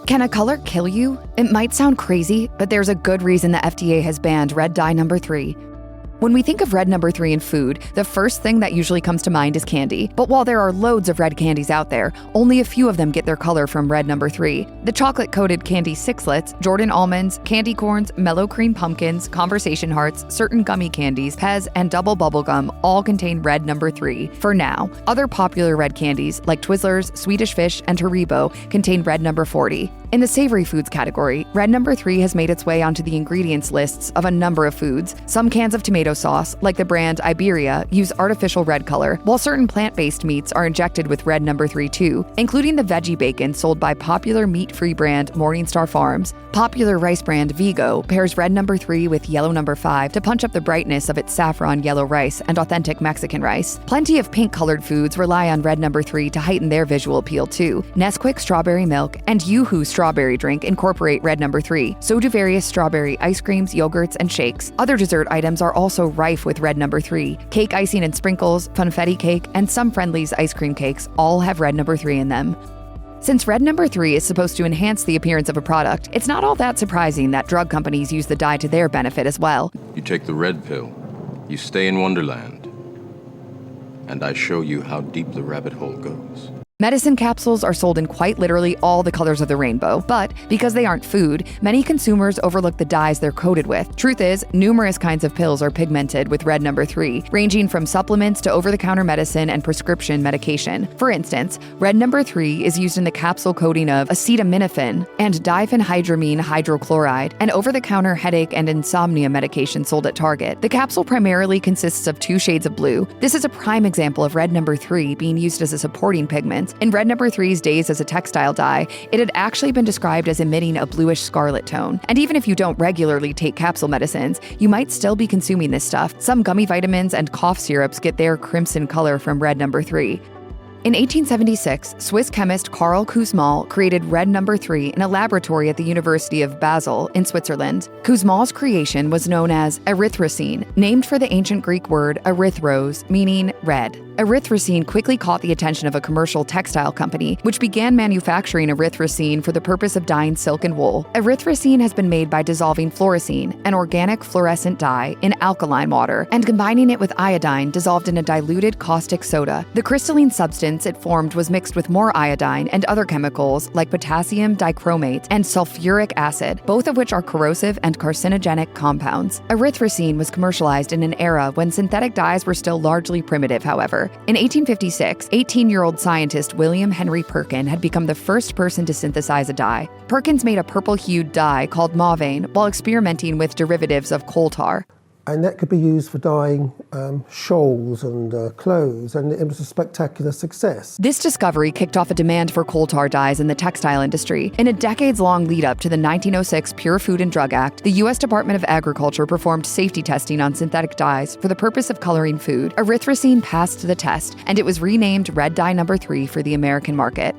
Can a color kill you? It might sound crazy, but there's a good reason the FDA has banned red dye number 3. When we think of red number 3 in food, the first thing that usually comes to mind is candy. But while there are loads of red candies out there, only a few of them get their color from red number 3. The chocolate-coated candy Sixlets, Jordan almonds, candy corns, mellow cream pumpkins, conversation hearts, certain gummy candies, Pez, and double bubblegum all contain red number 3 for now. Other popular red candies like Twizzlers, Swedish Fish, and Haribo contain red number 40. In the savory foods category, red number 3 has made its way onto the ingredients lists of a number of foods. Some cans of tomato sauce, like the brand Iberia, use artificial red color, while certain plant-based meats are injected with red number 3 too, including the veggie bacon sold by popular meat-free brand Morningstar Farms. Popular rice brand Vigo pairs red number 3 with yellow number 5 to punch up the brightness of its saffron yellow rice and authentic Mexican rice. Plenty of pink-colored foods rely on red number 3 to heighten their visual appeal too. Nesquik strawberry milk and Yoo-Hoo strawberry drink incorporate red number 3. So do various strawberry ice creams, yogurts, and shakes. Other dessert items are also rife with red number 3. Cake icing and sprinkles, funfetti cake, and some Friendly's ice cream cakes all have red number 3 in them. Since red number 3 is supposed to enhance the appearance of a product, it's not all that surprising that drug companies use the dye to their benefit as well. You take the red pill, you stay in Wonderland, and I show you how deep the rabbit hole goes. Medicine capsules are sold in quite literally all the colors of the rainbow, but because they aren't food, many consumers overlook the dyes they're coated with. Truth is, numerous kinds of pills are pigmented with red number 3, ranging from supplements to over-the-counter medicine and prescription medication. For instance, red number 3 is used in the capsule coating of acetaminophen and diphenhydramine hydrochloride, an over-the-counter headache and insomnia medication sold at Target. The capsule primarily consists of 2 shades of blue. This is a prime example of red number 3 being used as a supporting pigment. In red number 3's days as a textile dye, it had actually been described as emitting a bluish scarlet tone. And even if you don't regularly take capsule medicines, you might still be consuming this stuff. Some gummy vitamins and cough syrups get their crimson color from red number 3. In 1876, Swiss chemist Karl Kussmaul created red number 3 in a laboratory at the University of Basel in Switzerland. Kussmaul's creation was known as erythrocene, named for the ancient Greek word erythros, meaning red. Erythrocene quickly caught the attention of a commercial textile company, which began manufacturing erythrocene for the purpose of dyeing silk and wool. Erythrocene has been made by dissolving fluorescein, an organic fluorescent dye, in alkaline water and combining it with iodine dissolved in a diluted caustic soda. The crystalline substance it formed was mixed with more iodine and other chemicals like potassium dichromate and sulfuric acid, both of which are corrosive and carcinogenic compounds. Erythrocene was commercialized in an era when synthetic dyes were still largely primitive, however. In 1856, 18-year-old scientist William Henry Perkin had become the first person to synthesize a dye. Perkins made a purple-hued dye called mauveine while experimenting with derivatives of coal tar. And that could be used for dyeing shawls and clothes, and it was a spectacular success. This discovery kicked off a demand for coal tar dyes in the textile industry. In a decades-long lead-up to the 1906 Pure Food and Drug Act, the U.S. Department of Agriculture performed safety testing on synthetic dyes for the purpose of coloring food. Erythrocene passed the test, and it was renamed red dye number 3 for the American market.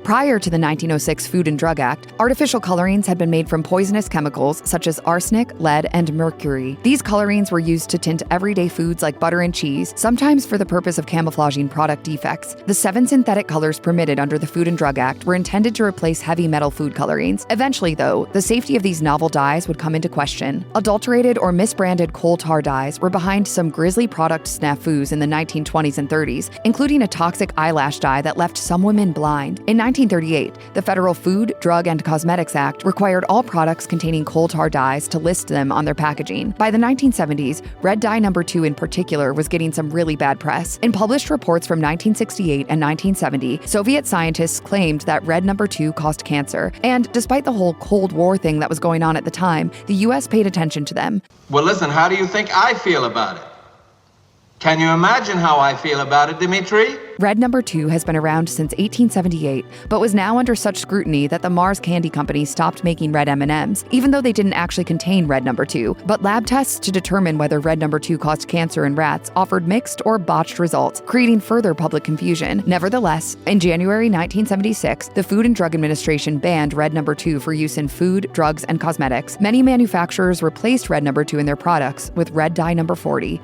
Prior to the 1906 Food and Drug Act, artificial colorings had been made from poisonous chemicals such as arsenic, lead, and mercury. These colorings were used to tint everyday foods like butter and cheese, sometimes for the purpose of camouflaging product defects. The 7 synthetic colors permitted under the Food and Drug Act were intended to replace heavy metal food colorings. Eventually, though, the safety of these novel dyes would come into question. Adulterated or misbranded coal tar dyes were behind some grisly product snafus in the 1920s and 30s, including a toxic eyelash dye that left some women blind. In 1938, the Federal Food, Drug, and Cosmetics Act required all products containing coal tar dyes to list them on their packaging. By the 1970s, red dye number 2 in particular was getting some really bad press. In published reports from 1968 and 1970, Soviet scientists claimed that red number 2 caused cancer, and despite the whole Cold War thing that was going on at the time, the U.S. paid attention to them. Well, listen, how do you think I feel about it? Can you imagine how I feel about it, Dimitri? Red number 2 has been around since 1878, but was now under such scrutiny that the Mars Candy Company stopped making red M&Ms, even though they didn't actually contain red number 2. But lab tests to determine whether red number 2 caused cancer in rats offered mixed or botched results, creating further public confusion. Nevertheless, in January 1976, the Food and Drug Administration banned red number 2 for use in food, drugs, and cosmetics. Many manufacturers replaced red number 2 in their products with red dye number 40.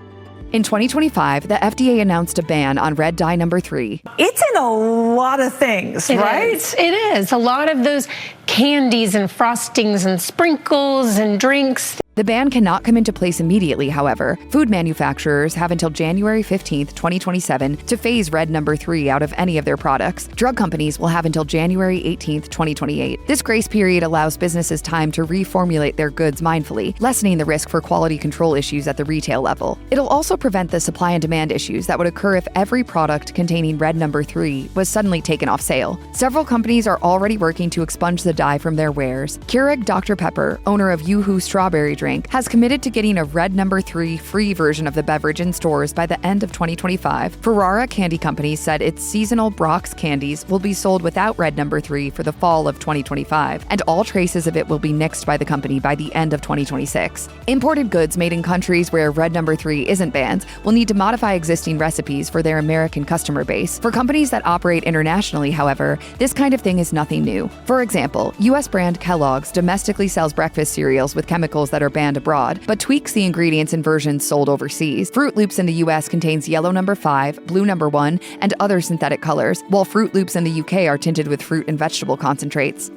In 2025, the FDA announced a ban on red dye number 3. It's in a lot of things, right? It is. A lot of those candies and frostings and sprinkles and drinks. The ban cannot come into place immediately, however. Food manufacturers have until January 15, 2027 to phase red number 3 out of any of their products. Drug companies will have until January 18, 2028. This grace period allows businesses time to reformulate their goods mindfully, lessening the risk for quality control issues at the retail level. It'll also prevent the supply and demand issues that would occur if every product containing red number 3 was suddenly taken off sale. Several companies are already working to expunge the dye from their wares. Keurig Dr. Pepper, owner of Yoo-Hoo Strawberry Drink, has committed to getting a red number 3 free version of the beverage in stores by the end of 2025. Ferrara Candy Company said its seasonal Brock's candies will be sold without red number 3 for the fall of 2025, and all traces of it will be nixed by the company by the end of 2026. Imported goods made in countries where red number 3 isn't banned will need to modify existing recipes for their American customer base. For companies that operate internationally, however, this kind of thing is nothing new. For example, U.S. brand Kellogg's domestically sells breakfast cereals with chemicals that are banned abroad, but tweaks the ingredients in versions sold overseas. Fruit Loops in the US contains yellow number 5, blue number 1, and other synthetic colors, while Fruit Loops in the UK are tinted with fruit and vegetable concentrates.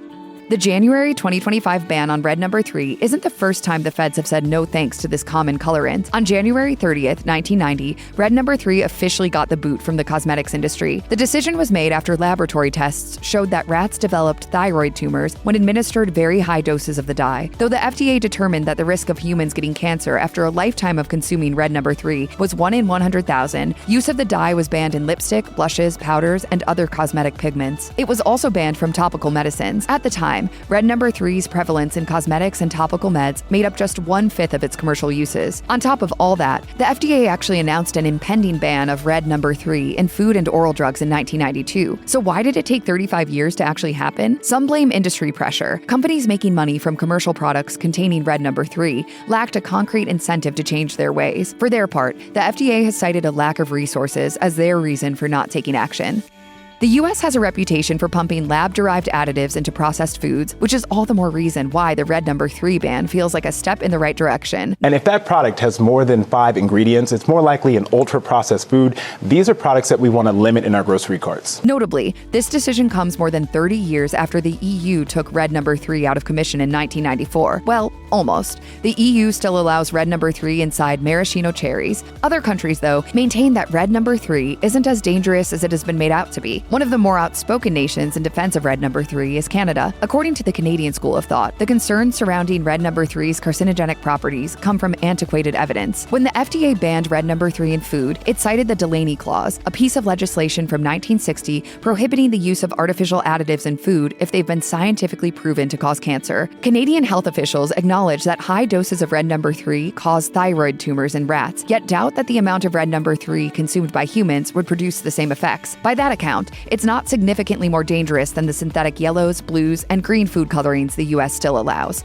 The January 2025 ban on red number 3 isn't the first time the feds have said no thanks to this common colorant. On January 30th, 1990, red number 3 officially got the boot from the cosmetics industry. The decision was made after laboratory tests showed that rats developed thyroid tumors when administered very high doses of the dye. Though the FDA determined that the risk of humans getting cancer after a lifetime of consuming red number 3 was 1 in 100,000, use of the dye was banned in lipstick, blushes, powders, and other cosmetic pigments. It was also banned from topical medicines. At the time, red number 3's prevalence in cosmetics and topical meds made up just 1/5 of its commercial uses. On top of all that, the FDA actually announced an impending ban of red number 3 in food and oral drugs in 1992. So why did it take 35 years to actually happen? Some blame industry pressure. Companies making money from commercial products containing red number 3 lacked a concrete incentive to change their ways. For their part, the FDA has cited a lack of resources as their reason for not taking action. The U.S. has a reputation for pumping lab-derived additives into processed foods, which is all the more reason why the red number 3 ban feels like a step in the right direction. And if that product has more than 5 ingredients, it's more likely an ultra-processed food. These are products that we want to limit in our grocery carts. Notably, this decision comes more than 30 years after the EU took red number 3 out of commission in 1994. Well, almost. The EU still allows red number 3 inside maraschino cherries. Other countries, though, maintain that red number 3 isn't as dangerous as it has been made out to be. One of the more outspoken nations in defense of red number 3 is Canada. According to the Canadian school of thought, the concerns surrounding red number 3's carcinogenic properties come from antiquated evidence. When the FDA banned red number 3 in food, it cited the Daly Clause, a piece of legislation from 1960 prohibiting the use of artificial additives in food if they've been scientifically proven to cause cancer. Canadian health officials acknowledge that high doses of red number 3 cause thyroid tumors in rats, yet doubt that the amount of red number 3 consumed by humans would produce the same effects. By that account, it's not significantly more dangerous than the synthetic yellows, blues, and green food colorings the U.S. still allows.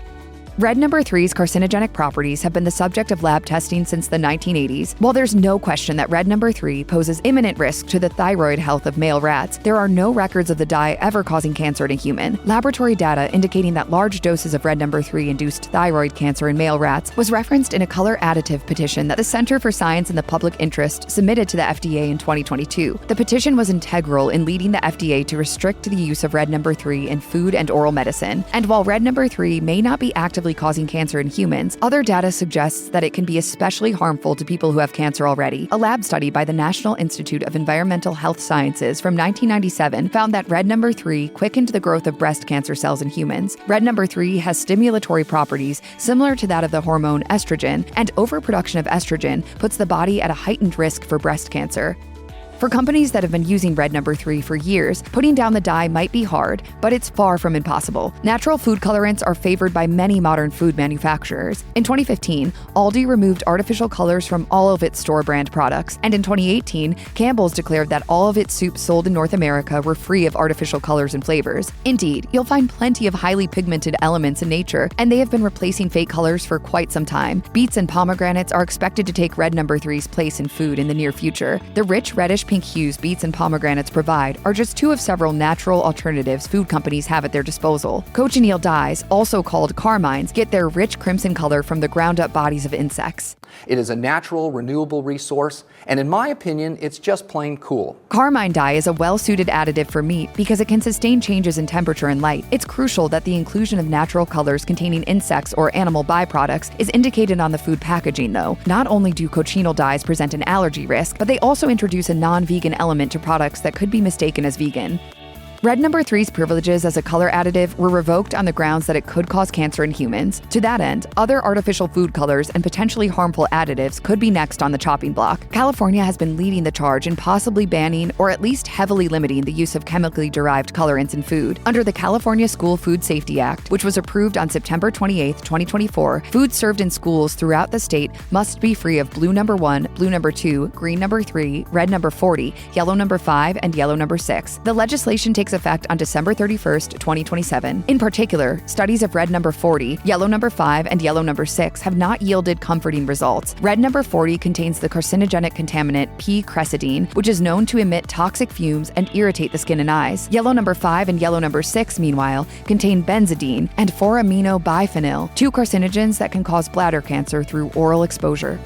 Red number 3's carcinogenic properties have been the subject of lab testing since the 1980s. While there's no question that red number 3 poses imminent risk to the thyroid health of male rats, there are no records of the dye ever causing cancer in a human. Laboratory data indicating that large doses of red number 3 induced thyroid cancer in male rats was referenced in a color additive petition that the Center for Science and the Public Interest submitted to the FDA in 2022. The petition was integral in leading the FDA to restrict the use of red number 3 in food and oral medicine. And while red number 3 may not be actively causing cancer in humans, other data suggests that it can be especially harmful to people who have cancer already. A lab study by the National Institute of Environmental Health Sciences from 1997 found that red number 3 quickened the growth of breast cancer cells in humans. Red number 3 has stimulatory properties similar to that of the hormone estrogen, and overproduction of estrogen puts the body at a heightened risk for breast cancer. For companies that have been using red number 3 for years, putting down the dye might be hard, but it's far from impossible. Natural food colorants are favored by many modern food manufacturers. In 2015, Aldi removed artificial colors from all of its store brand products, and in 2018, Campbell's declared that all of its soups sold in North America were free of artificial colors and flavors. Indeed, you'll find plenty of highly pigmented elements in nature, and they have been replacing fake colors for quite some time. Beets and pomegranates are expected to take red number 3's place in food in the near future. The rich reddish pink hues beets and pomegranates provide are just two of several natural alternatives food companies have at their disposal. Cochineal dyes, also called carmines, get their rich crimson color from the ground-up bodies of insects. It is a natural, renewable resource, and in my opinion, it's just plain cool. Carmine dye is a well-suited additive for meat because it can sustain changes in temperature and light. It's crucial that the inclusion of natural colors containing insects or animal byproducts is indicated on the food packaging, though. Not only do cochineal dyes present an allergy risk, but they also introduce a non-vegan element to products that could be mistaken as vegan. Red No. 3's privileges as a color additive were revoked on the grounds that it could cause cancer in humans. To that end, other artificial food colors and potentially harmful additives could be next on the chopping block. California has been leading the charge in possibly banning or at least heavily limiting the use of chemically derived colorants in food. Under the California School Food Safety Act, which was approved on September 28, 2024, food served in schools throughout the state must be free of blue No. 1, blue No. 2, green No. 3, red No. 40, yellow No. 5, and yellow No. 6. The legislation takes effect on December 31st, 2027. In particular, studies of red No. 40, yellow No. 5, and yellow No. 6 have not yielded comforting results. Red No. 40 contains the carcinogenic contaminant P-cresidine, which is known to emit toxic fumes and irritate the skin and eyes. Yellow No. 5 and yellow No. 6, meanwhile, contain benzidine and 4-amino biphenyl, two carcinogens that can cause bladder cancer through oral exposure.